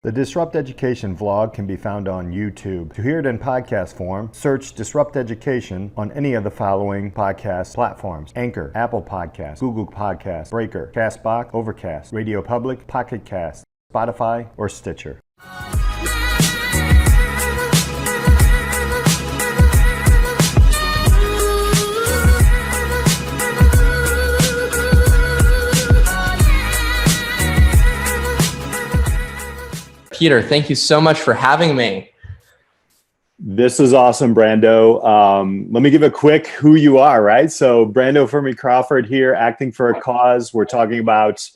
The Disrupt Education vlog can be found on YouTube. To hear it in podcast form, search Disrupt Education on any of the following podcast platforms: Anchor, Apple Podcasts, Google Podcasts, Breaker, Castbox, Overcast, Radio Public, Pocket Cast, Spotify, or Stitcher. Peter, thank you so much for having me. This is awesome, Brando. Let me give a quick who you are, right? So Brando Fermi Crawford here, acting for a cause. We're talking about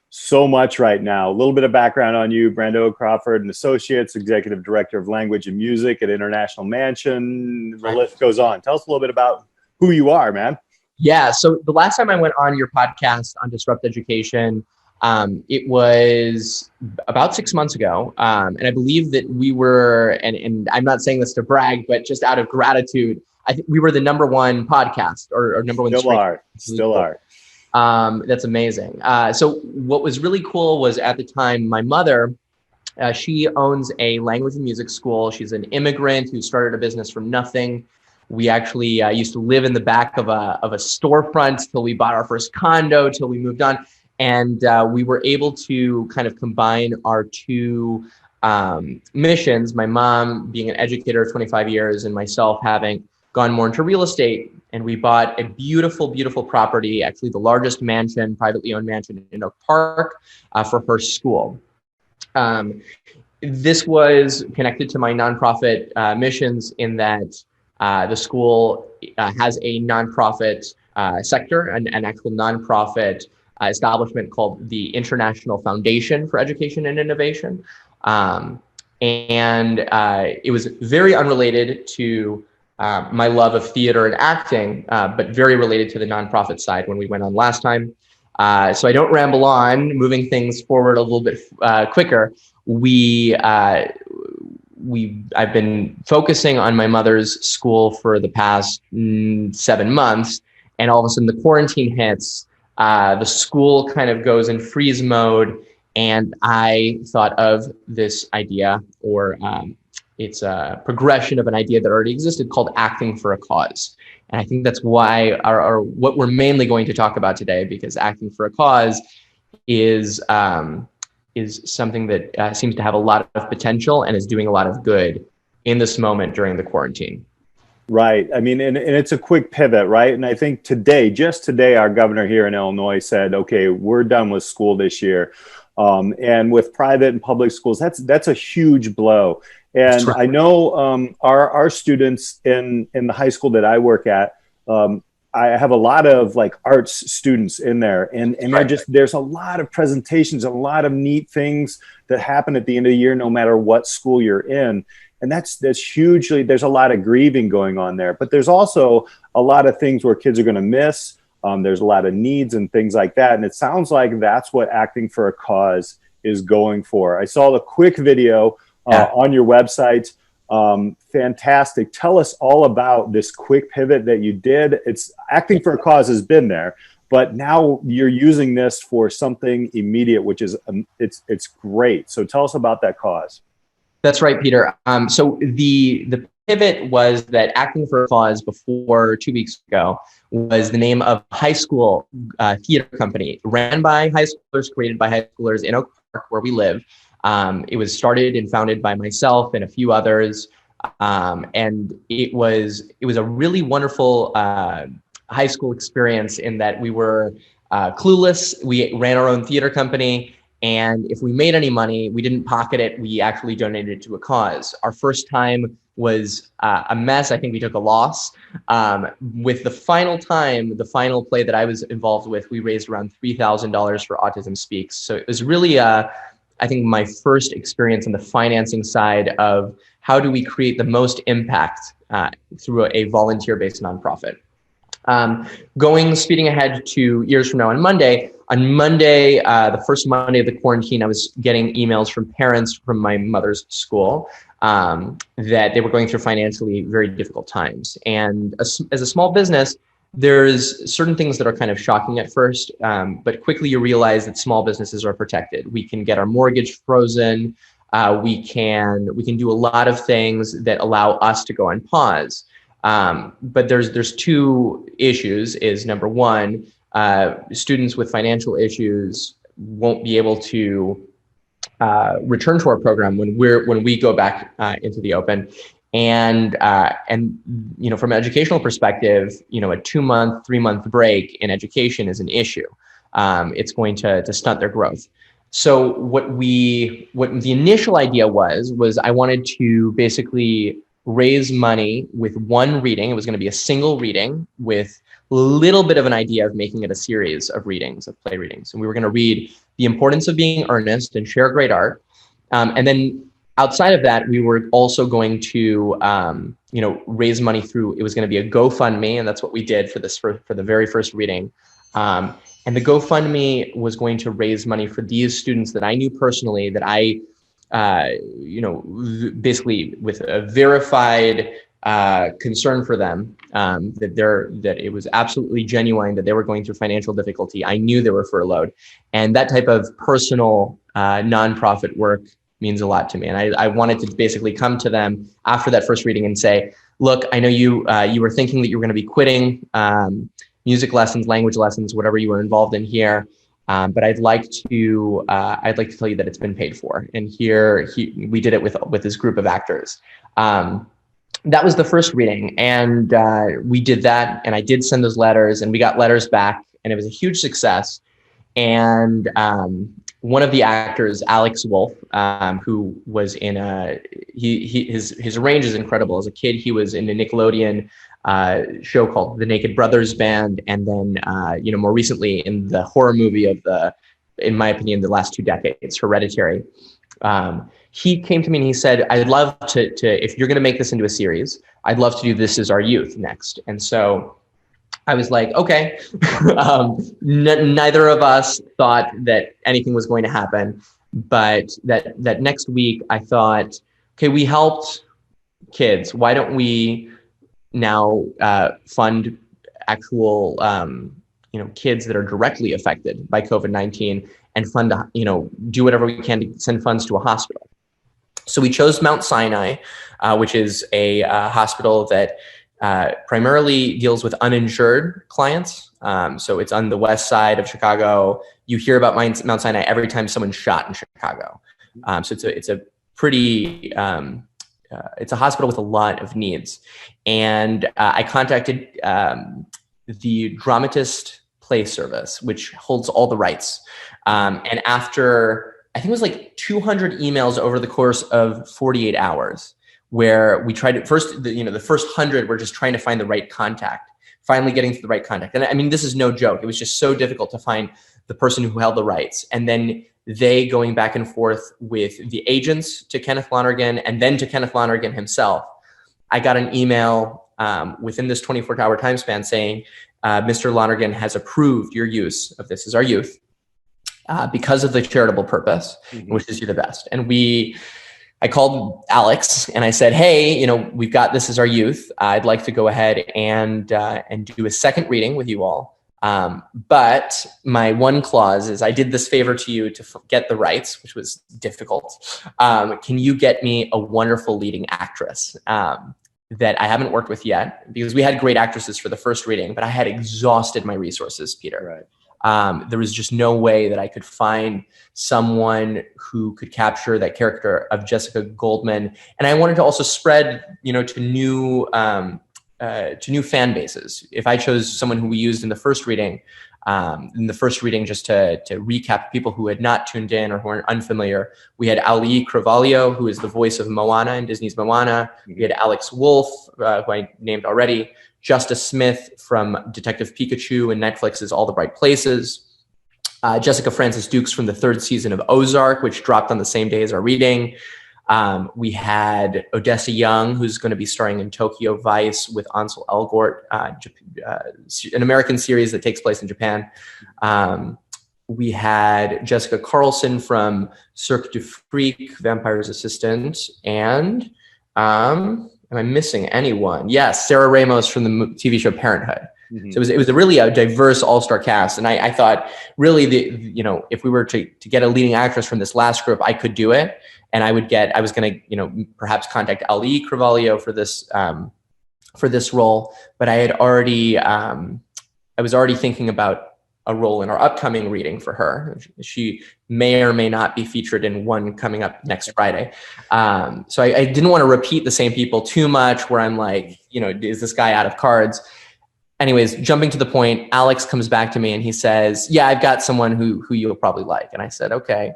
so much right now. A little bit of background on you: Brando Crawford and Associates, Executive Director of Language and Music at International Mansion. The list goes on. Tell us a little bit about who you are, man. Yeah, so the last time I went on your podcast on Disrupt Education, it was about 6 months ago. And I believe that we were, and I'm not saying this to brag, but just out of gratitude, I think we were the #1 podcast or #1. Still are. That's amazing. So what was really cool was, at the time, my mother, she owns a language and music school. She's an immigrant who started a business from nothing. We actually used to live in the back of a storefront till we bought our first condo, till we moved on. And we were able to kind of combine our two missions, my mom being an educator of 25 years and myself having gone more into real estate. And we bought a beautiful, beautiful property, actually the largest mansion, privately owned mansion in Oak Park, for her school. This was connected to my nonprofit missions in that the school has a nonprofit sector, an actual nonprofit establishment called the International Foundation for Education and Innovation. It was very unrelated to my love of theater and acting, but very related to the nonprofit side when we went on last time. So I don't ramble on, moving things forward a little bit quicker. I've been focusing on my mother's school for the past 7 months, and all of a sudden the quarantine hits. The school kind of goes in freeze mode, and I thought of this idea, or it's a progression of an idea that already existed, called acting for a cause. And I think that's why what we're mainly going to talk about today, because acting for a cause is something that seems to have a lot of potential and is doing a lot of good in this moment during the quarantine. Right. I mean, and it's a quick pivot, right? And I think just today, our governor here in Illinois said, okay, we're done with school this year. And with private and public schools, that's a huge blow. And right. I know our students in the high school that I work at, I have a lot of like arts students in there, and there's a lot of presentations, a lot of neat things that happen at the end of the year, no matter what school you're in. And that's hugely, there's a lot of grieving going on there, but there's also a lot of things where kids are going to miss. There's a lot of needs and things like that. And it sounds like that's what Acting for a Cause is going for. I saw the quick video on your website. Fantastic. Tell us all about this quick pivot that you did. It's Acting for a Cause has been there, but now you're using this for something immediate, which is, it's great. So tell us about that cause. That's right, Peter. So the pivot was that Acting for a Cause, before 2 weeks ago, was the name of a high school theater company ran by high schoolers, created by high schoolers in Oak Park, where we live. It was started and founded by myself and a few others. And it was a really wonderful high school experience in that we were clueless. We ran our own theater company. And if we made any money, we didn't pocket it. We actually donated it to a cause. Our first time was a mess. I think we took a loss. With the final play that I was involved with, we raised around $3,000 for Autism Speaks. So it was really, I think, my first experience on the financing side of how do we create the most impact through a volunteer-based nonprofit. Speeding ahead to years from now, on Monday, the first Monday of the quarantine, I was getting emails from parents from my mother's school that they were going through financially very difficult times. And as a small business, there's certain things that are kind of shocking at first, but quickly you realize that small businesses are protected. We can get our mortgage frozen. We can do a lot of things that allow us to go on pause. But there's two issues. Is number one, students with financial issues won't be able to return to our program when we go back into the open. And from an educational perspective, a 2-month, 3-month break in education is an issue. It's going to stunt their growth. So what the initial idea was I wanted to basically raise money with one reading. It was going to be a single reading with a little bit of an idea of making it a series of readings, of play readings. And we were going to read The Importance of Being Earnest and Share Great Art. And then outside of that, we were also going to, raise money through, it was going to be a GoFundMe. And that's what we did for the very first reading. And the GoFundMe was going to raise money for these students that I knew personally, that I, basically with a verified concern for them, that it was absolutely genuine, that they were going through financial difficulty. I knew they were furloughed. And that type of personal nonprofit work means a lot to me. And I wanted to basically come to them after that first reading and say, look, I know you were thinking that you were going to be quitting music lessons, language lessons, whatever you were involved in here. But I'd like to tell you that it's been paid for. And here we did it with this group of actors. That was the first reading, and we did that. And I did send those letters, and we got letters back, and it was a huge success. And one of the actors, Alex Wolff, who was in his range is incredible. As a kid, he was in a Nickelodeon show called The Naked Brothers Band, and then more recently in the horror movie of in my opinion, the last 2 decades, Hereditary. He came to me and he said, I'd love to if you're going to make this into a series, I'd love to do This Is Our Youth next. And so I was like, okay. Neither of us thought that anything was going to happen, but that next week I thought, okay, we helped kids. Why don't we now fund actual kids that are directly affected by COVID-19 and fund do whatever we can to send funds to a hospital. So we chose Mount Sinai, which is a hospital that primarily deals with uninsured clients. So it's on the west side of Chicago. You hear about Mount Sinai every time someone's shot in Chicago. So it's a pretty it's a hospital with a lot of needs. And I contacted the Dramatist Play Service, which holds all the rights. And after, I think it was like 200 emails over the course of 48 hours, where we tried to the first 100 were just trying to find the right contact, finally getting to the right contact. And I mean, this is no joke. It was just so difficult to find the person who held the rights. And then they going back and forth with the agents to Kenneth Lonergan and then to Kenneth Lonergan himself. I got an email within this 24-hour time span saying, Mr. Lonergan has approved your use of This Is Our Youth because of the charitable purpose, and wishes you the best. And I called Alex and I said, hey, we've got This Is Our Youth. I'd like to go ahead and do a second reading with you all. But my one clause is I did this favor to you to get the rights, which was difficult. Can you get me a wonderful leading actress that I haven't worked with yet? Because we had great actresses for the first reading, but I had exhausted my resources, Peter. Right. There was just no way that I could find someone who could capture that character of Jessica Goldman. And I wanted to also spread, to new fan bases. If I chose someone who we used in the first reading, just to recap people who had not tuned in or who are unfamiliar, we had Auli'i Cravalho, who is the voice of Moana in Disney's Moana. We had Alex Wolff, who I named already. Justice Smith from Detective Pikachu and Netflix's All the Bright Places. Jessica Francis Dukes from the 3rd season of Ozark, which dropped on the same day as our reading. We had Odessa Young, who's going to be starring in Tokyo Vice with Ansel Elgort, an American series that takes place in Japan. We had Jessica Carlson from Cirque du Freak, Vampire's Assistant, and am I missing anyone? Yes, Sarah Ramos from the TV show Parenthood. So it was a really a diverse all-star cast. And I thought really if we were to get a leading actress from this last group, I could do it. And I was going to, perhaps contact Auli'i Cravalho for this role, but I was already thinking about a role in our upcoming reading for her. She may or may not be featured in one coming up next Friday. So I didn't want to repeat the same people too much where I'm like, is this guy out of cards? Anyways, jumping to the point, Alex comes back to me and he says, yeah, I've got someone who you'll probably like. And I said, okay,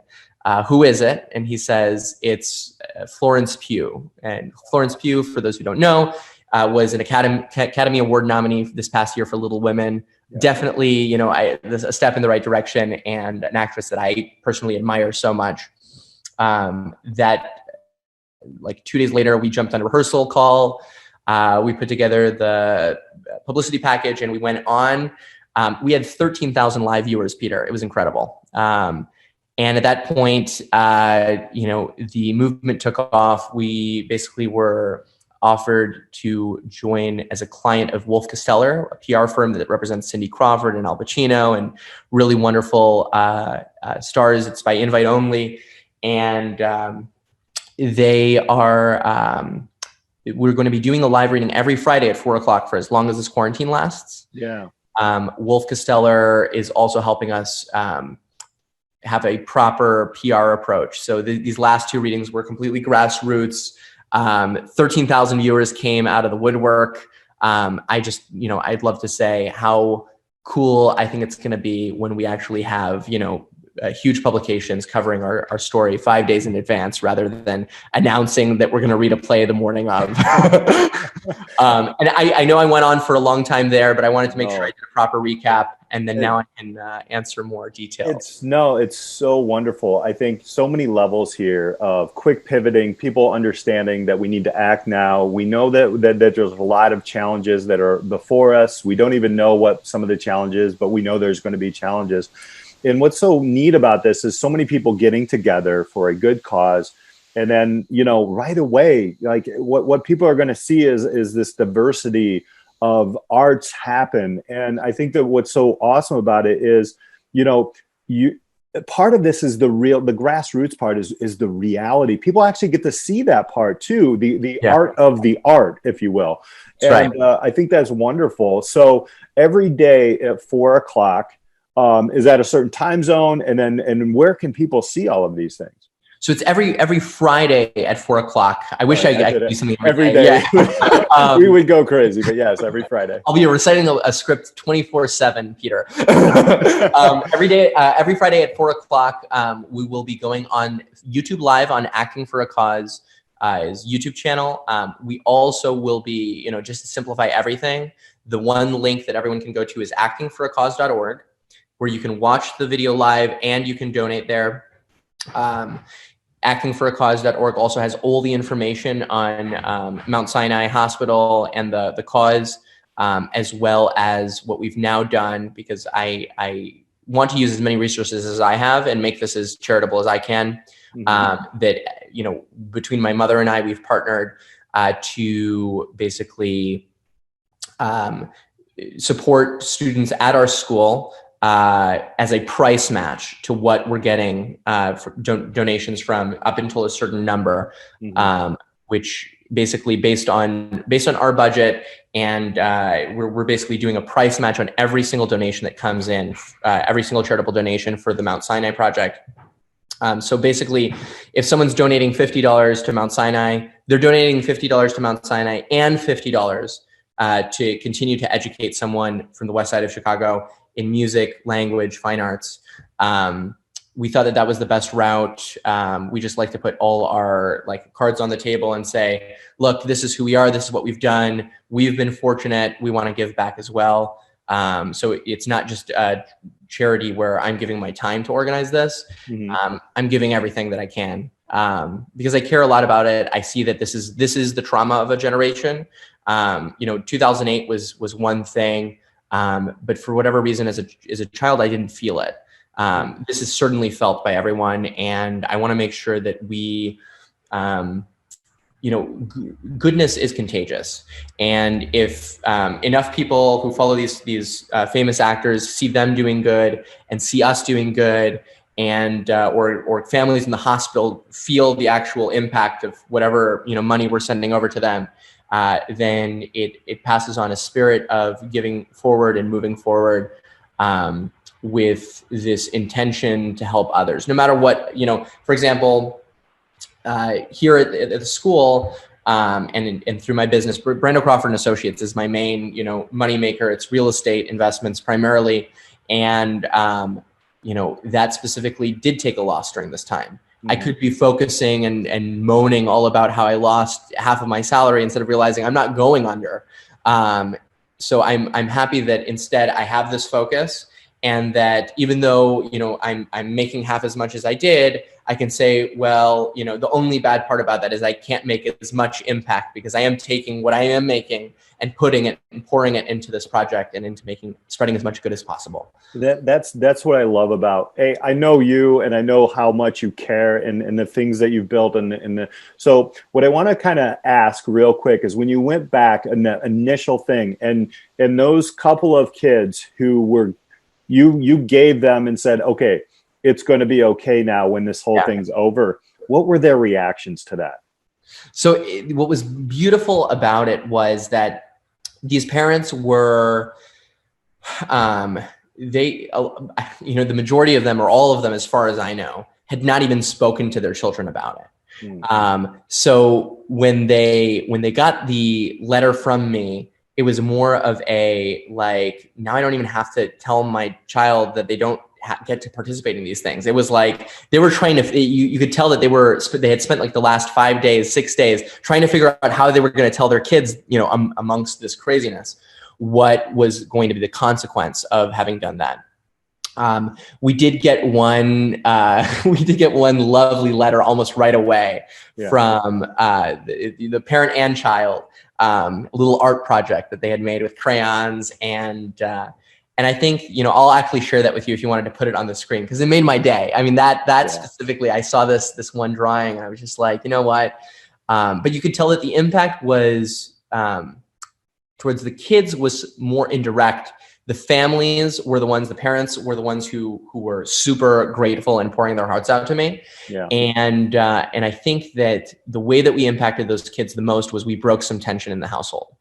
who is it? And he says, it's Florence Pugh. And Florence Pugh, for those who don't know, was an Academy Award nominee this past year for Little Women. Yeah. Definitely, a step in the right direction, and an actress that I personally admire so much. That like 2 days later, we jumped on a rehearsal call. We put together the publicity package and we went on. We had 13,000 live viewers, Peter. It was incredible. And at that point, the movement took off. We basically were offered to join as a client of Wolff, a PR firm that represents Cindy Crawford and Al Pacino and really wonderful stars. It's by invite only. And they are, we're going to be doing a live reading every Friday at 4:00 for as long as this quarantine lasts. Yeah. Wolff is also helping us have a proper PR approach. So these last two readings were completely grassroots. 13,000 viewers came out of the woodwork. I'd love to say how cool I think it's going to be when we actually have, huge publications covering our story 5 days in advance, rather than announcing that we're going to read a play the morning of. And I know I went on for a long time there, but I wanted to make sure I did a proper recap. And then now I can answer more details. It's so wonderful. I think so many levels here of quick pivoting, people understanding that we need to act now. We know that there's a lot of challenges that are before us. We don't even know what some of the challenges, but we know there's going to be challenges. And what's so neat about this is so many people getting together for a good cause. And then, right away, like what people are going to see is this diversity of arts happen. And I think that what's so awesome about it is, part of this is the grassroots part is the reality. People actually get to see that part too, the art of the art, if you will. That's and right. I think that's wonderful. So every day at 4:00, is that a certain time zone? And where can people see all of these things? So it's every Friday at 4:00. I wish I could do something every day. Yeah. We would go crazy, but yes, every Friday. I'll be reciting a script 24/7, Peter. Every Friday at 4:00, we will be going on YouTube Live on Acting for a Cause, his YouTube channel. We also will be, just to simplify everything, the one link that everyone can go to is actingforacause.org, where you can watch the video live and you can donate there. Actingforacause.org also has all the information on Mount Sinai Hospital and the cause, as well as what we've now done, because I want to use as many resources as I have and make this as charitable as I can. That, between my mother and I, we've partnered to basically support students at our school as a price match to what we're getting for donations from up until a certain number, which basically based on our budget, and we're basically doing a price match on every single donation that comes in, every single charitable donation for the Mount Sinai Project. So basically, if someone's donating $50 to Mount Sinai, they're donating $50 to Mount Sinai and $50 to continue to educate someone from the west side of Chicago in music, language, fine arts. We thought that was the best route. We just like to put all our cards on the table and say, look, this is who we are. This is what we've done. We've been fortunate. We want to give back as well. So it's not just a charity where I'm giving my time to organize this. I'm giving everything that I can because I care a lot about it. I see that this is the trauma of a generation. 2008 was one thing. But for whatever reason, as a child, I didn't feel it. This is certainly felt by everyone, and I want to make sure that we goodness is contagious. And if enough people who follow these famous actors see them doing good and see us doing good, and or families in the hospital feel the actual impact of whatever money we're sending over to them, then it passes on a spirit of giving forward and moving forward with this intention to help others, no matter what. For example, here at the school, and through my business, Brando Crawford and Associates is my main, money maker. It's real estate investments primarily, and that specifically did take a loss during this time. I could be focusing and moaning all about how I lost half of my salary instead of realizing I'm not going under. So I'm happy that instead I have this focus, and that even though I'm making half as much as I did, I can say, well, the only bad part about that is I can't make as much impact, because I am taking what I am making and putting it and pouring it into this project and into spreading as much good as possible. That's what I love about, hey, I know you, and I know how much you care and the things that you've built. So what I want to kind of ask real quick is, when you went back in the initial thing, and those couple of kids who were, you gave them and said, okay, it's going to be okay now when this whole thing's over. What were their reactions to that? So what was beautiful about it was that these parents were, the majority of them, or all of them, as far as I know, had not even spoken to their children about it. So when they got the letter from me, it was more of a, like, now I don't even have to tell my child that they don't get to participate in these things. It was like they were trying to, you could tell that they had spent like the last 5 days, 6 days trying to figure out how they were going to tell their kids, amongst this craziness, what was going to be the consequence of having done that. We did get one lovely letter almost right away from the parent and child, a little art project that they had made with crayons, and I think, I'll actually share that with you if you wanted to put it on the screen, because it made my day. I mean, that specifically, I saw this one drawing and I was just like, you know what? But you could tell that the impact was towards the kids was more indirect. The families were the parents were the ones who were super grateful and pouring their hearts out to me. And I think that the way that we impacted those kids the most was we broke some tension in the household.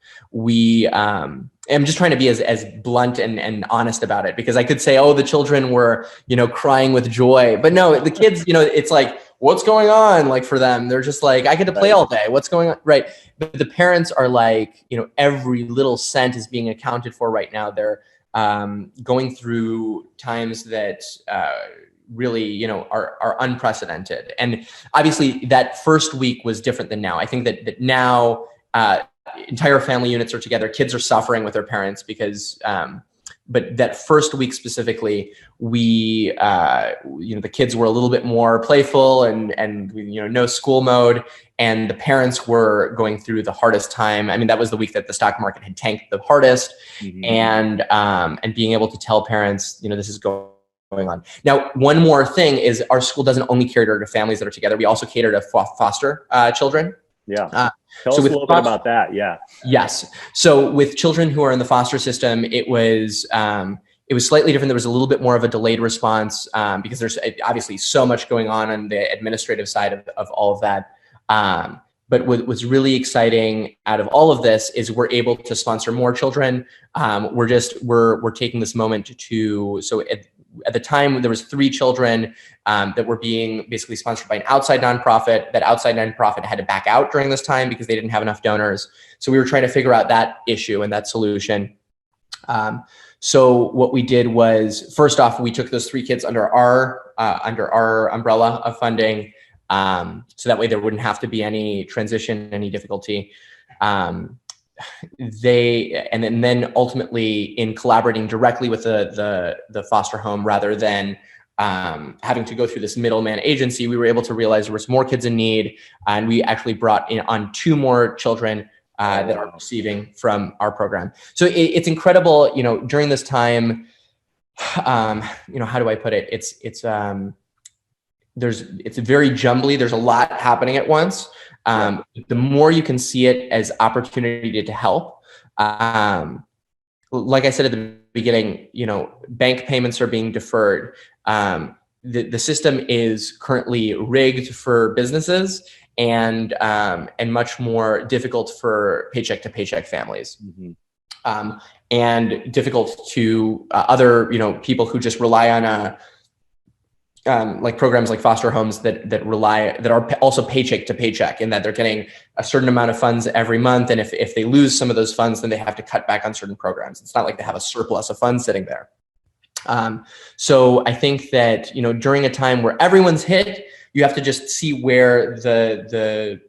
I'm just trying to be as blunt and honest about it, because I could say, oh, the children were, crying with joy, but no, the kids, it's like, what's going on? Like, for them, they're just like, I get to play all day. What's going on? Right. But the parents are like, every little cent is being accounted for right now. They're going through times that really, are unprecedented. And obviously that first week was different than now. I think that now entire family units are together. Kids are suffering with their parents because, but that first week specifically, we, the kids were a little bit more playful and no school mode. And the parents were going through the hardest time. I mean, that was the week that the stock market had tanked the hardest. And being able to tell parents, this is going on. Now, one more thing is, our school doesn't only cater to families that are together. We also cater to foster children. Tell us a little bit about that. Yes. So with children who are in the foster system, it was slightly different. There was a little bit more of a delayed response because there's obviously so much going on the administrative side of all of that. But what was really exciting out of all of this is we're able to sponsor more children. We're taking this moment at the time, there was 3 children that were being basically sponsored by an outside nonprofit. That outside nonprofit had to back out during this time because they didn't have enough donors. So we were trying to figure out that issue and that solution. So what we did was, first off, we took those 3 kids under our umbrella of funding. So that way there wouldn't have to be any transition, any difficulty. And then ultimately, in collaborating directly with the foster home, rather than having to go through this middleman agency, we were able to realize there was more kids in need, and we actually brought on 2 more children that are receiving from our program. So it's incredible, during this time. How do I put it? it's very jumbly. There's a lot happening at once. The more you can see it as opportunity to help. Like I said at the beginning, bank payments are being deferred. The system is currently rigged for businesses and much more difficult for paycheck to paycheck families. And difficult to other, people who just rely on like programs like foster homes that are also paycheck to paycheck, in that they're getting a certain amount of funds every month. And if they lose some of those funds, then they have to cut back on certain programs. It's not like they have a surplus of funds sitting there. So I think that, during a time where everyone's hit, you have to just see where the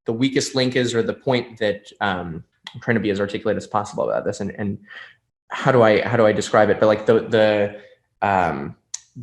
weakest link is, or the point that I'm trying to be as articulate as possible about this. And how do I describe it? But like the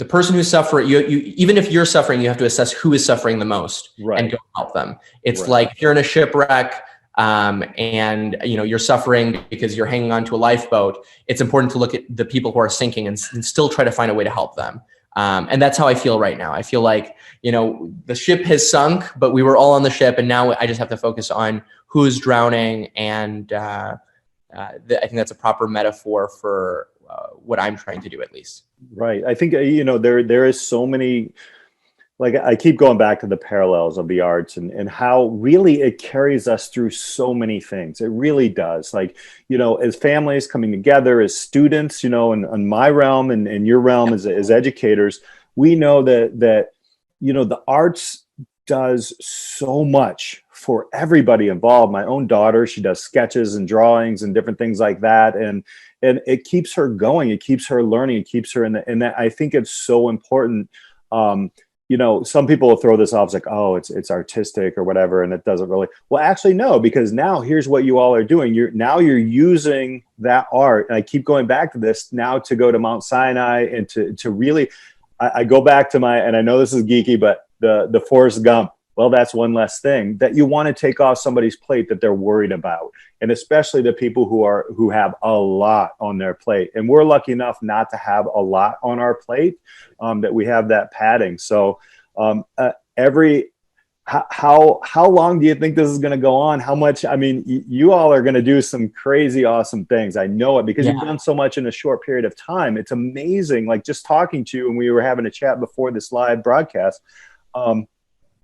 person who's suffering, you even if you're suffering, you have to assess who is suffering the most, and go help them. It's like if you're in a shipwreck, and you're suffering because you're hanging on to a lifeboat, it's important to look at the people who are sinking and still try to find a way to help them. And that's how I feel right now. I feel like, the ship has sunk, but we were all on the ship, and now I just have to focus on who's drowning. And I think that's a proper metaphor for what I'm trying to do, at least. Right. I think, there is so many, like, I keep going back to the parallels of the arts and how really it carries us through so many things. It really does. Like, as families coming together, as students, in my realm and your realm as educators, we know that the arts does so much for everybody involved. My own daughter, she does sketches and drawings and different things like that. And it keeps her going. It keeps her learning. It keeps her in that. I think it's so important. Some people will throw this off as like, oh, it's artistic or whatever, and it doesn't really. Well, actually, no, because now here's what you all are doing. You're using that art, and I keep going back to this now to go to Mount Sinai and to really. I go back to and I know this is geeky, but the Forrest Gump. Well, that's one less thing that you want to take off somebody's plate that they're worried about. And especially the people who have a lot on their plate. And we're lucky enough not to have a lot on our plate, that we have that padding. So how long do you think this is going to go on? How much? I mean, you all are going to do some crazy, awesome things. I know it because you've done so much in a short period of time. It's amazing. Like just talking to you, and we were having a chat before this live broadcast.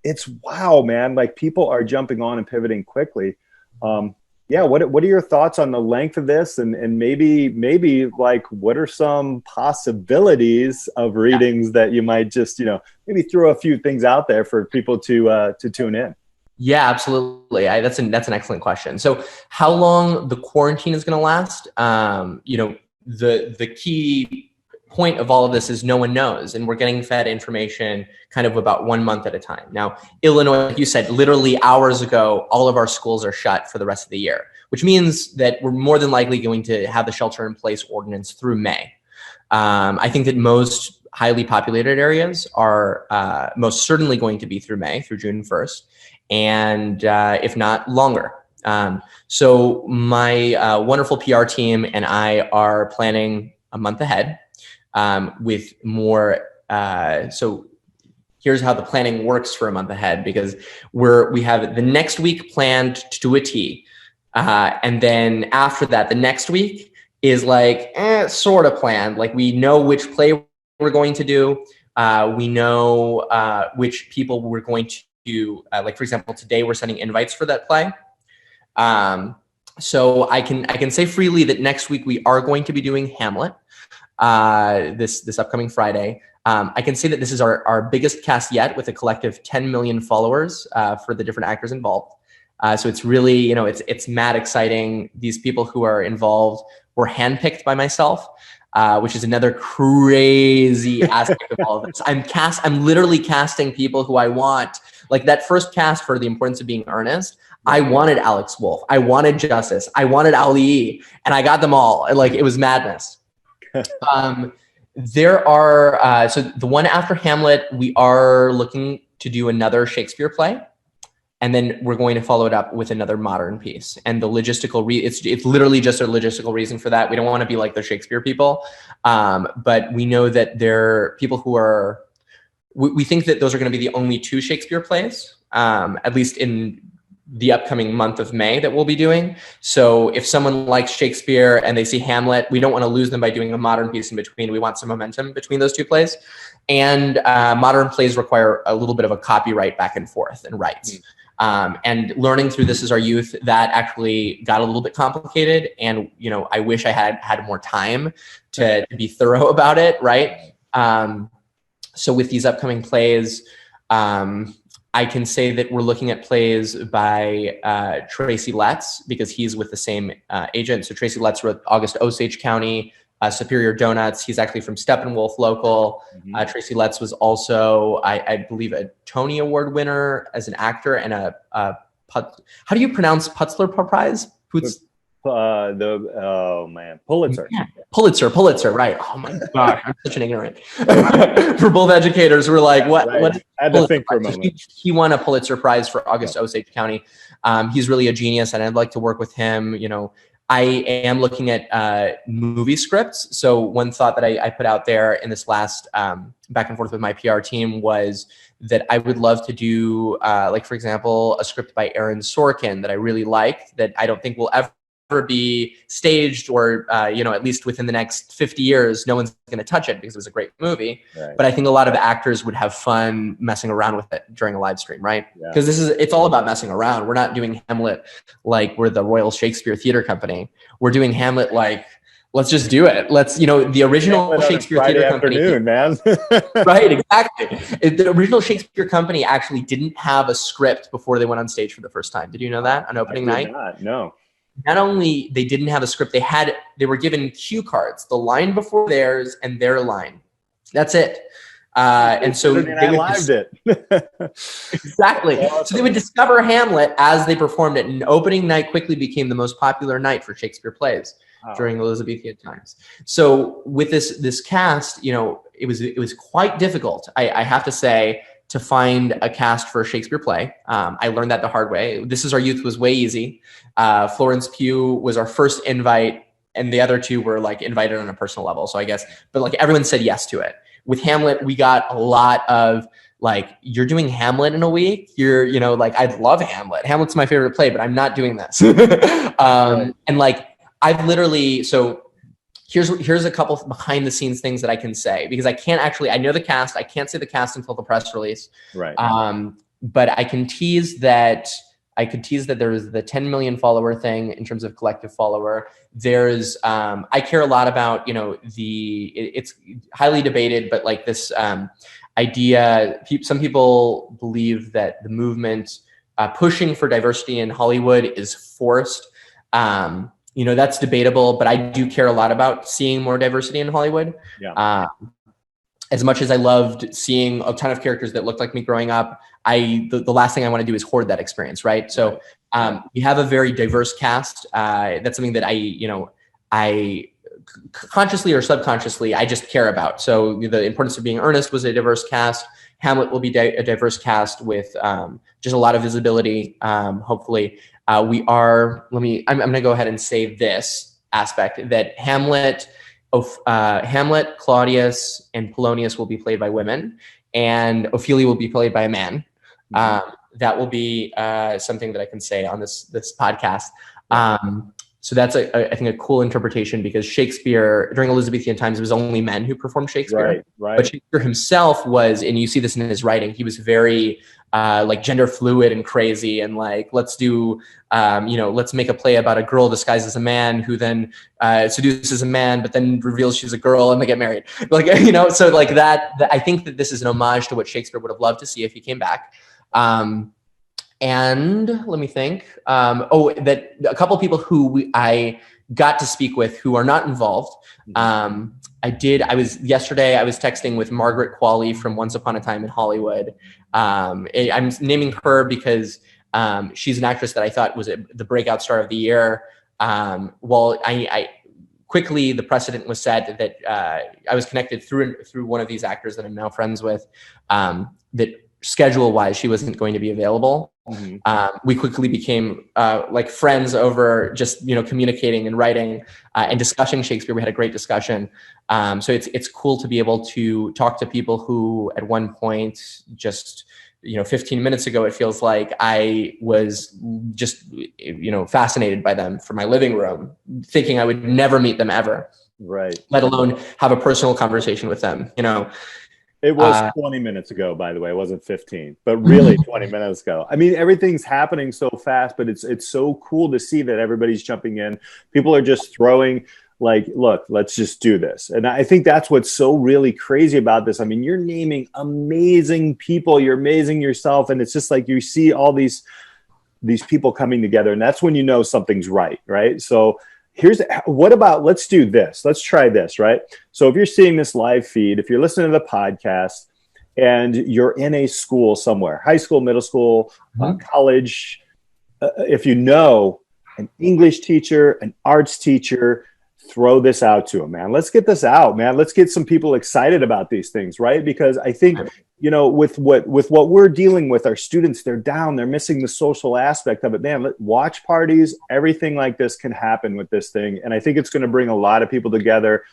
It's wow, man. Like people are jumping on and pivoting quickly. What are your thoughts on the length of this, and maybe like what are some possibilities of readings that you might just maybe throw a few things out there for people to tune in? Yeah, absolutely. That's an excellent question. So how long the quarantine is going to last? The key point of all of this is no one knows, and we're getting fed information kind of about 1 month at a time. Now, Illinois, like you said, literally hours ago, all of our schools are shut for the rest of the year, which means that we're more than likely going to have the shelter in place ordinance through May. I think that most highly populated areas are most certainly going to be through May, through June 1st, and if not longer. So my wonderful PR team and I are planning a month ahead. With more, so here's how the planning works for a month ahead, because we have the next week planned to a T. And then after that, the next week is like, sort of planned. Like we know which play we're going to do. We know, which people we're going to do. Like for example, today we're sending invites for that play. So I can say freely that next week we are going to be doing Hamlet. This upcoming Friday. I can say that this is our biggest cast yet, with a collective 10 million followers for the different actors involved. So it's really, it's mad exciting. These people who are involved were handpicked by myself, which is another crazy aspect of all of this. I'm literally casting people who I want. Like that first cast for The Importance of Being Earnest, I wanted Alex Wolff, I wanted Justice, I wanted Auli'i, and I got them all. Like it was madness. There are, so the one after Hamlet, we are looking to do another Shakespeare play, and then we're going to follow it up with another modern piece. And the logistical, it's literally just a logistical reason for that. We don't want to be like the Shakespeare people, but we know that there are people who are we think that those are going to be the only 2 Shakespeare plays, at least in the upcoming month of May that we'll be doing. So if someone likes Shakespeare and they see Hamlet, we don't want to lose them by doing a modern piece in between. We want some momentum between those 2 plays. And modern plays require a little bit of a copyright back and forth and rights. And learning through This Is Our Youth, that actually got a little bit complicated. And, I wish I had more time to be thorough about it, right? So with these upcoming plays, I can say that we're looking at plays by Tracy Letts, because he's with the same agent. So Tracy Letts wrote August Osage County, Superior Donuts. He's actually from Steppenwolf local. Tracy Letts was also, I believe, a Tony Award winner as an actor and how do you pronounce Putzler Prize? Pulitzer. Yeah. Pulitzer, right? Oh my gosh, I'm such an ignorant. For both educators, we're like, what? Right. What? I had to think for a moment. He won a Pulitzer Prize for August Osage County. He's really a genius, and I'd like to work with him. I am looking at movie scripts. So one thought that I put out there in this last back and forth with my PR team was that I would love to do, for example, a script by Aaron Sorkin that I really liked, that I don't think will ever be staged, or at least within the next 50 years, no one's going to touch it because it was a great movie. Right. But I think a lot of actors would have fun messing around with it during a live stream, right? Because it's all about messing around. We're not doing Hamlet like we're the Royal Shakespeare Theatre Company. We're doing Hamlet like, let's just do it. Let's, the original Shakespeare Theatre Company, man. Right, exactly. The original Shakespeare Company actually didn't have a script before they went on stage for the first time. Did you know that on opening night? No. Not only they didn't have a script, they were given cue cards, the line before theirs and their line. That's it. And so they lived it. Exactly. Awesome. So they would discover Hamlet as they performed it, and opening night quickly became the most popular night for Shakespeare plays during Elizabethan times. So with this cast, it was quite difficult, I have to say, to find a cast for a Shakespeare play. I learned that the hard way. This Is Our Youth was way easy. Florence Pugh was our first invite, and the other 2 were invited on a personal level. So I guess, but everyone said yes to it. With Hamlet, we got a lot of you're doing Hamlet in a week. I'd love Hamlet. Hamlet's my favorite play, but I'm not doing this. And I've literally, so here's a couple behind the scenes things that I can say, because I know the cast. I can't say the cast until the press release. Right. But I can tease that. There's the 10 million follower thing in terms of collective follower. There's, I care a lot about, it's highly debated, but this idea, some people believe that the movement pushing for diversity in Hollywood is forced. That's debatable, but I do care a lot about seeing more diversity in Hollywood. Yeah. As much as I loved seeing a ton of characters that looked like me growing up, the last thing I want to do is hoard that experience, right? So we have a very diverse cast. That's something that I consciously or subconsciously, I just care about. So the importance of being earnest was a diverse cast. Hamlet will be a diverse cast with just a lot of visibility, hopefully. I'm going to go ahead and say this aspect, that Hamlet, Claudius, and Polonius will be played by women, and Ophelia will be played by a man. That will be something that I can say on this podcast. So that's I think a cool interpretation, because Shakespeare during Elizabethan times, it was only men who performed Shakespeare. Right. But Shakespeare himself was, and you see this in his writing, he was very gender fluid and crazy, and let's do let's make a play about a girl disguised as a man who then seduces a man, but then reveals she's a girl, and they get married. So that I think that this is an homage to what Shakespeare would have loved to see if he came back. And let me think. That a couple of people who I got to speak with who are not involved. Yesterday I was texting with Margaret Qualley from Once Upon a Time in Hollywood. I'm naming her because she's an actress that I thought was the breakout star of the year. I quickly, the precedent was set that I was connected through one of these actors that I'm now friends with, that schedule wise, she wasn't going to be available. We quickly became like friends over just, communicating and writing and discussing Shakespeare. We had a great discussion. So it's cool to be able to talk to people who at one point just, 15 minutes ago, it feels like I was just, fascinated by them from my living room, thinking I would never meet them ever. Right. Let alone have a personal conversation with them, It was 20 minutes ago, by the way. It wasn't 15, but really 20 minutes ago. I mean, everything's happening so fast, but it's so cool to see that everybody's jumping in. People are just throwing like, look, let's just do this. And I think that's what's so really crazy about this. I mean, you're naming amazing people, you're amazing yourself. And it's just like you see all these people coming together, and that's when you know something's right, right? So what about, let's do this. Let's try this, right? So if you're seeing this live feed, if you're listening to the podcast and you're in a school somewhere, high school, middle school, college, if you know an English teacher, an arts teacher, throw this out to them, man. Let's get this out, man. Let's get some people excited about these things, right? Because I think, with what we're dealing with, our students, they're down, they're missing the social aspect of it, man. Watch parties, everything like this can happen with this thing. And I think it's going to bring a lot of people together.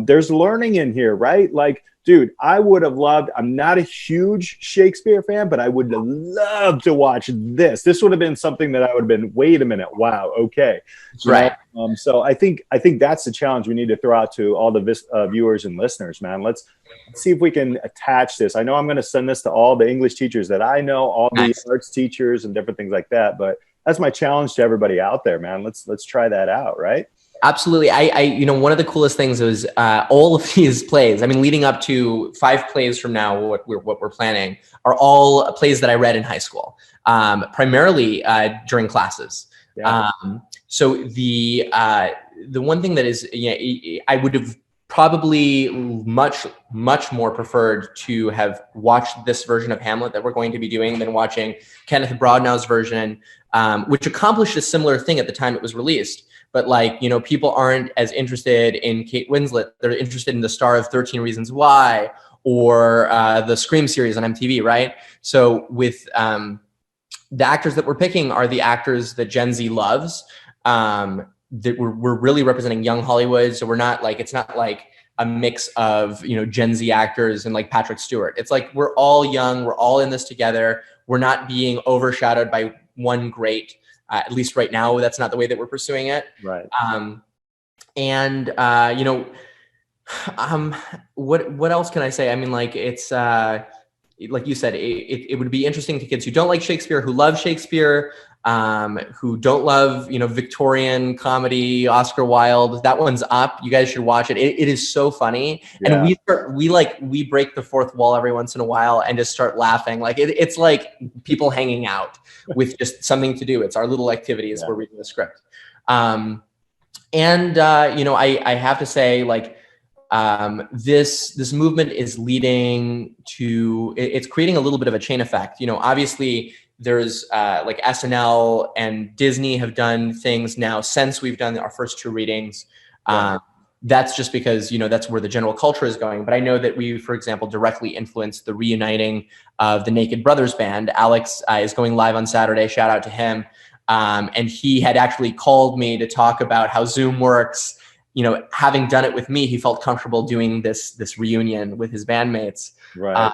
There's learning in here, right? Like, dude, I would have loved, I'm not a huge Shakespeare fan, but I would have loved to watch this. This would have been something that I would have been, wait a minute, wow, okay. Right. So I think that's the challenge we need to throw out to all the viewers and listeners, man. Let's see if we can attach this. I know I'm going to send this to all the English teachers that I know, all the arts teachers and different things like that, but that's my challenge to everybody out there, man. Let's try that out, right? Absolutely. I one of the coolest things was all of these plays. I mean, leading up to 5 plays from now, what we're planning are all plays that I read in high school, primarily during classes. Yeah. So the one thing that is, I would have probably much more preferred to have watched this version of Hamlet that we're going to be doing than watching Kenneth Branaugh's version, which accomplished a similar thing at the time it was released. But people aren't as interested in Kate Winslet. They're interested in the star of 13 Reasons Why or the Scream series on MTV, right? So with the actors that we're picking are the actors that Gen Z loves. That we're really representing young Hollywood. So we're not like, it's not like a mix of, Gen Z actors and like Patrick Stewart. It's like, we're all young. We're all in this together. We're not being overshadowed by one great. At least right now, that's not the way that we're pursuing it. Right. What else can I say? I mean, like it's like you said, it would be interesting to kids who don't like Shakespeare, who love Shakespeare, who don't love Victorian comedy, Oscar Wilde. That one's up. You guys should watch it. It is so funny, and we break the fourth wall every once in a while and just start laughing. Like it's like people hanging out with just something to do. It's our little activity as we're reading the script. I have to say, like, this movement is leading to, it's creating a little bit of a chain effect. Obviously there's like SNL and Disney have done things now since we've done our first 2 readings. That's just because, that's where the general culture is going. But I know that we, for example, directly influenced the reuniting of the Naked Brothers band. Alex is going live on Saturday. Shout out to him. And he had actually called me to talk about how Zoom works. Having done it with me, he felt comfortable doing this reunion with his bandmates. Right.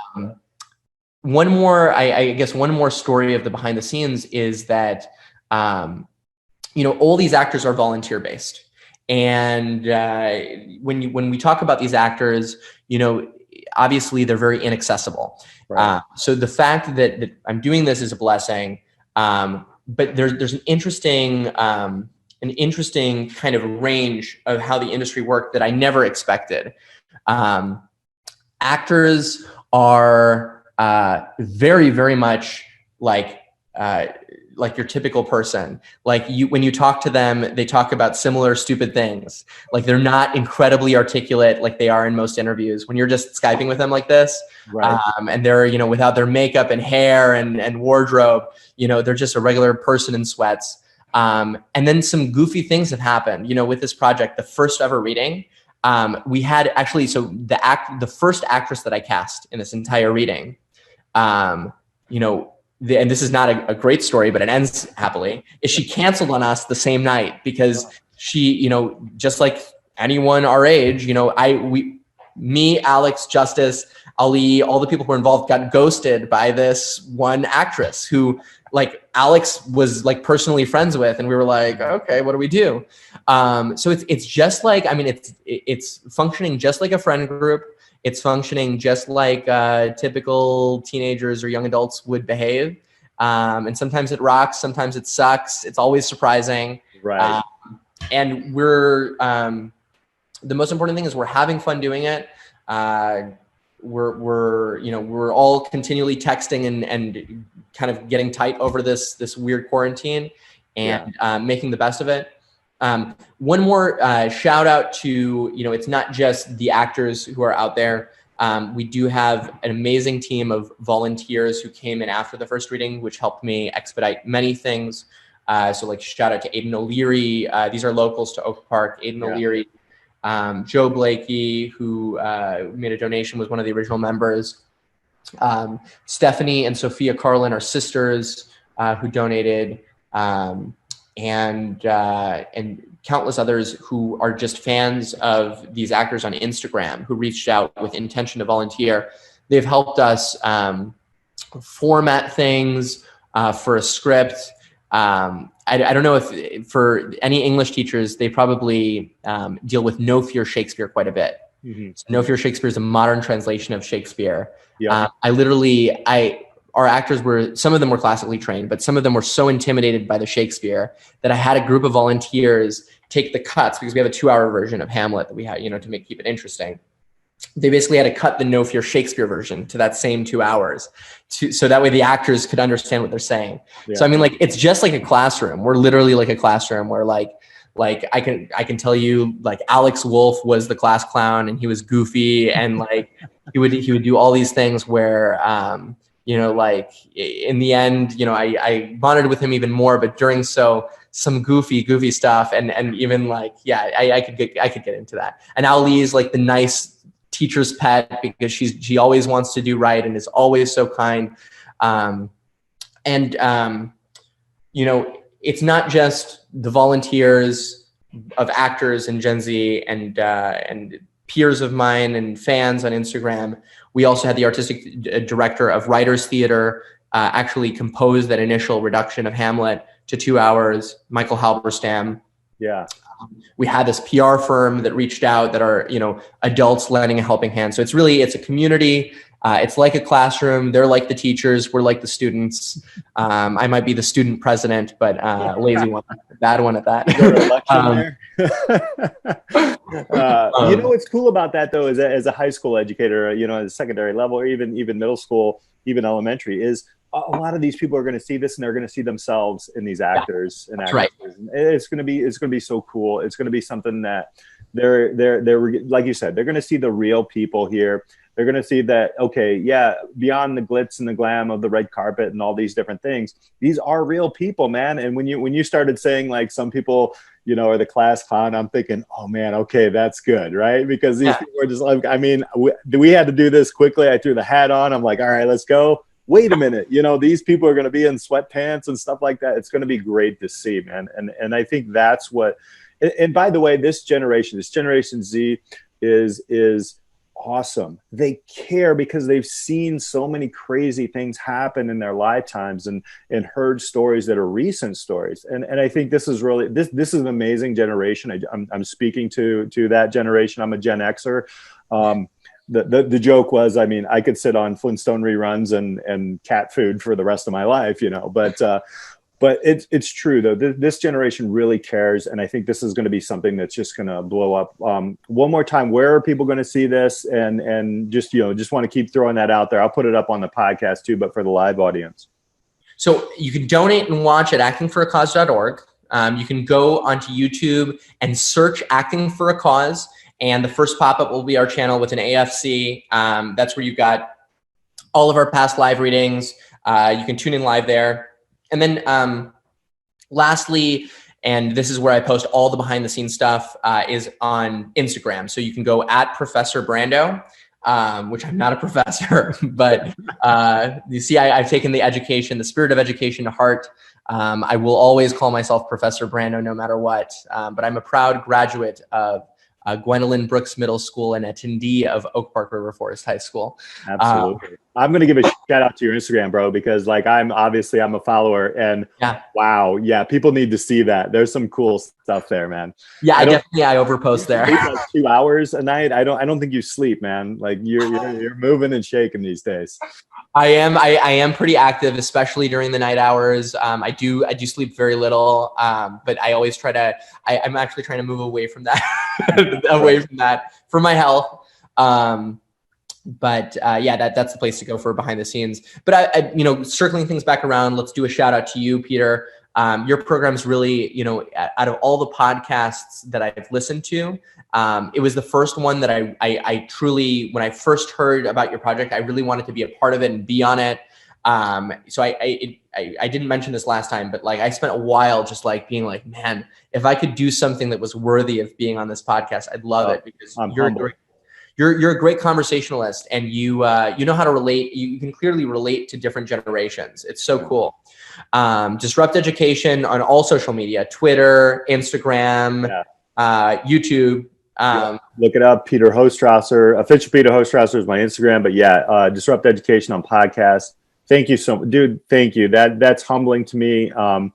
One more story of the behind the scenes is that, all these actors are volunteer based. And when we talk about these actors, obviously they're very inaccessible. Right. So the fact that I'm doing this is a blessing. But there's an interesting kind of range of how the industry worked that I never expected. Actors are very, very much like your typical person. Like when you talk to them, they talk about similar stupid things. Like they're not incredibly articulate like they are in most interviews. When you're just Skyping with them like this, right. And they're, without their makeup and hair and wardrobe, they're just a regular person in sweats. And then some goofy things have happened, with this project. The first ever reading, we had actually, so the first actress that I cast in this entire reading, and this is not a great story, but it ends happily, is she canceled on us the same night because she, just like anyone our age, me, Alex, Justice, Auli'i, all the people who were involved got ghosted by this one actress who like Alex was like personally friends with. And we were like, okay, what do we do? So it's just like, it's functioning just like a friend group. It's functioning just like typical teenagers or young adults would behave. And sometimes it rocks, sometimes it sucks. It's always surprising. Right. And we're, the most important thing is we're having fun doing it. We're all continually texting and kind of getting tight over this weird quarantine and making the best of it. One more shout out to, it's not just the actors who are out there. We do have an amazing team of volunteers who came in after the first reading, which helped me expedite many things. So like shout out to Aiden O'Leary. These are locals to Oak Park. Aiden O'Leary, Joe Blakey, who made a donation, was one of the original members. Stephanie and Sophia Carlin are sisters who donated. And countless others who are just fans of these actors on Instagram who reached out with intention to volunteer. They've helped us format things for a script. I don't know if for any English teachers, they probably deal with No Fear Shakespeare quite a bit. Mm-hmm. So No Fear Shakespeare is a modern translation of Shakespeare. Yeah. Our actors some of them were classically trained, but some of them were so intimidated by the Shakespeare that I had a group of volunteers take the cuts, because we have a 2-hour version of Hamlet that we had, to keep it interesting. They basically had to cut the No Fear Shakespeare version to that same 2 hours so that way the actors could understand what they're saying. Yeah. So, it's just like a classroom. We're literally like a classroom where like I can tell you, like, Alex Wolff was the class clown and he was goofy and like he would do all these things where, in the end, I bonded with him even more, but during some goofy stuff. And even like, I could get into that. And Auli'i is like the nice teacher's pet because she always wants to do right and is always so kind. It's not just the volunteers of actors and Gen Z and peers of mine and fans on Instagram. We also had the artistic director of Writers Theater actually compose that initial reduction of Hamlet to 2 hours, Michael Halberstam. Yeah. We had this PR firm that reached out that are, adults lending a helping hand. So it's a community. It's like a classroom. They're like the teachers. We're like the students. I might be the student president, but lazy one, bad one at that. What's cool about that though, is as a high school educator, at a secondary level or even middle school, even elementary, is a lot of these people are going to see this and they're going to see themselves in these actors and actresses. Right. And it's going to be so cool. It's going to be something that they're like you said, they're going to see the real people here. They're going to see that, okay, yeah, beyond the glitz and the glam of the red carpet and all these different things, these are real people, man. And when you started saying like some people, are the class clown, I'm thinking, oh man, okay, that's good, right? Because these people are just like, we had to do this quickly. I threw the hat on. I'm like, all right, let's go. Wait a minute, these people are going to be in sweatpants and stuff like that. It's going to be great to see, man. And I think that's what, and by the way, this Generation Z is awesome. They care because they've seen so many crazy things happen in their lifetimes and heard stories that are recent stories. And I think this is really, this is an amazing generation. I'm speaking to that generation. I'm a Gen Xer. The joke was, I could sit on Flintstone reruns and cat food for the rest of my life, but it's true though. This generation really cares. And I think this is going to be something that's just going to blow up. One more time, where are people going to see this? And just want to keep throwing that out there. I'll put it up on the podcast too, but for the live audience. So you can donate and watch at actingforacause.org. You can go onto YouTube and search Acting for a Cause. And the first pop-up will be our channel with an AFC. That's where you've got all of our past live readings. You can tune in live there. And then lastly, and this is where I post all the behind the scenes stuff, is on Instagram. So you can go at Professor Brando. which I'm not a professor, but you see, I've taken the spirit of education to heart. I will always call myself Professor Brando no matter what, but I'm a proud graduate of Gwendolyn Brooks Middle School and attendee of Oak Park River Forest High School. Absolutely. I'm going to give a shout out to your Instagram, bro, because like I'm a follower, and wow. Yeah. People need to see that. There's some cool stuff there, man. Yeah. I overpost there. Like 2 hours a night. I don't think you sleep, man. Like you're moving and shaking these days. I am pretty active, especially during the night hours. I do sleep very little, but I always I'm actually trying to move away from that, for my health. But that's the place to go for behind the scenes. But I circling things back around, let's do a shout out to you, Peter. Your program's really, out of all the podcasts that I've listened to, it was the first one that I truly, when I first heard about your project, I really wanted to be a part of it and be on it. So I didn't mention this last time, but like I spent a while just like being like, man, if I could do something that was worthy of being on this podcast, I'd love it, because you're a great conversationalist, and you know how to relate. You can clearly relate to different generations. It's so cool. Disrupt Education on all social media: Twitter, Instagram, YouTube. Look it up. Peter Hostrasser, official Peter Hostrasser is my Instagram. But Disrupt Education on podcast. Thank you so much, dude. Thank you. That's humbling to me. I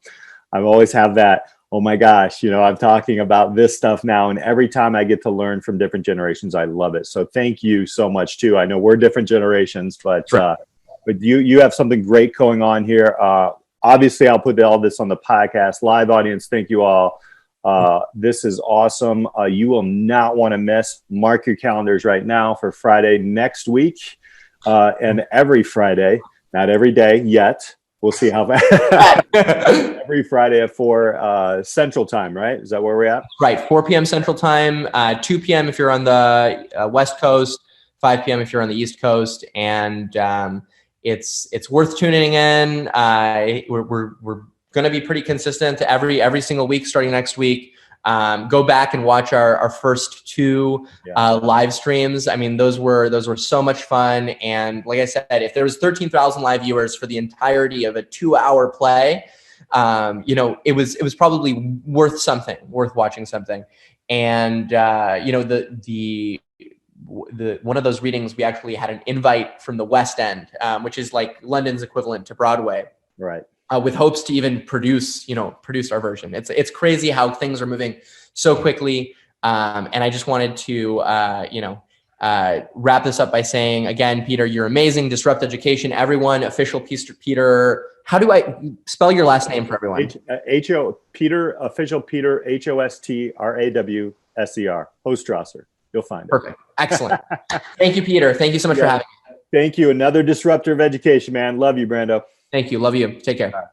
always have that. Oh my gosh, I'm talking about this stuff now, and every time I get to learn from different generations, I love it. So thank you so much too. I know we're different generations, but you have something great going on here. Obviously, I'll put all this on the podcast. Live audience, thank you all. This is awesome. You will not want to miss. Mark your calendars right now for Friday next week, and every Friday, not every day yet. We'll see how every Friday at 4 Central Time, right? Is that where we're at? Right, 4 p.m. Central Time, 2 p.m. if you're on the West Coast, 5 p.m. if you're on the East Coast, and it's worth tuning in. We're going to be pretty consistent every single week starting next week. Go back and watch our first 2 live streams. I mean, those were so much fun. And like I said, if there was 13,000 live viewers for the entirety of a 2-hour play, it was probably worth watching something. And the one of those readings, we actually had an invite from the West End, which is like London's equivalent to Broadway. Right. With hopes to even produce our version. It's crazy how things are moving so quickly. And I just wanted to, wrap this up by saying, again, Peter, you're amazing. Disrupt Education, everyone. Official Peter. How do I spell your last name for everyone? Peter, official Peter, Hostrasser. Hostrasser. You'll find it. Perfect. Excellent. Thank you, Peter. Thank you so much for having me. Thank you. Another disruptor of education, man. Love you, Brando. Thank you. Love you. Take care.